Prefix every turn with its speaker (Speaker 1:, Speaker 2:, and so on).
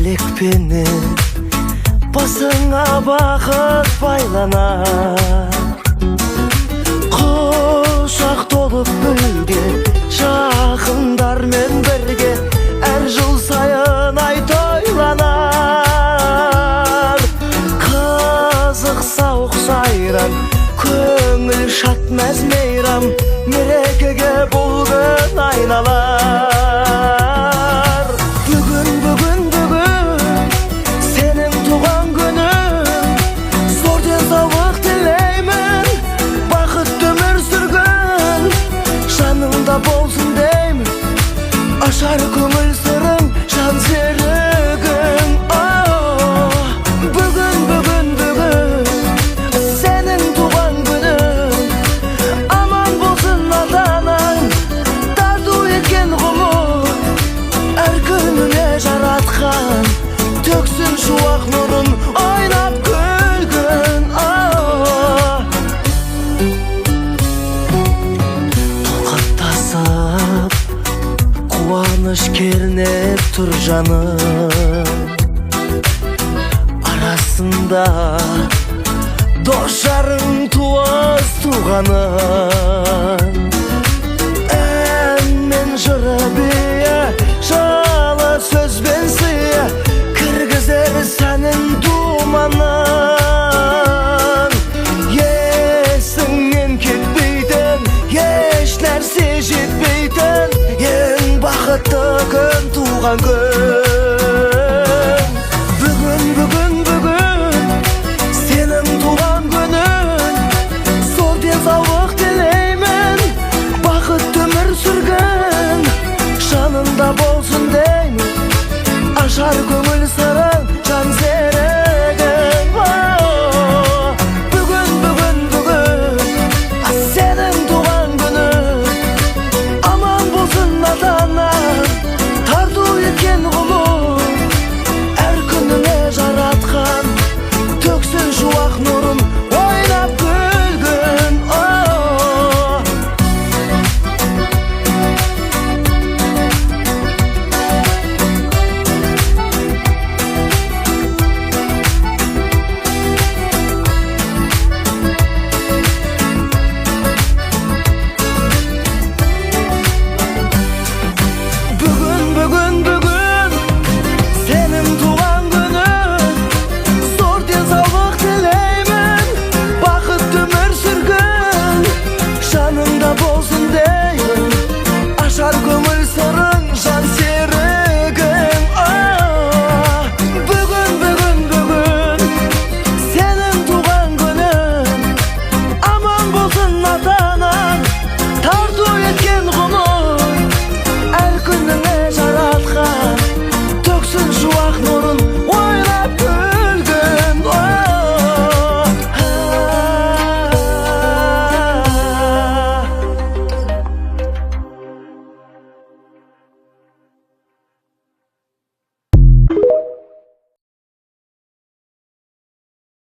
Speaker 1: Ellik beni basına bakıp baylanar, kuşak dolup bölge жақындар мен бірге әр жыл сайын ай тойланар. Қызық сауық сайран, көңіл шат мәз мейрам, мерекеге бұл күн айналар. Бүгін сенің туған күнің, зор денсаулық тілеймін, бақытты өмір сүргін, жаныңда болсын деймін, ашар көңіл сырың, жан серігің. Бүгін сенің туған күнің, аман болсын ата-анаң, тарту еткен ғұмыр, әр күніне жаратқан төксін шуақ нұрын, ойнап күлгін. Толқыттасып қуаныш кернеп тұр жаным, арасында дос жарың, туыс туғаның. Ән мен жыры бие, жалы сөзбен сыя, кіргізер сәнін думанын. Есіңнен кетпейтін, еш нәрсе жетпейтін, ең бақытты күн туған күн. Бүгін сенің туған күнің, зор денсаулық тілеймін, бақытты өмір сүргін, жанында болсын деймін, ашар көңіл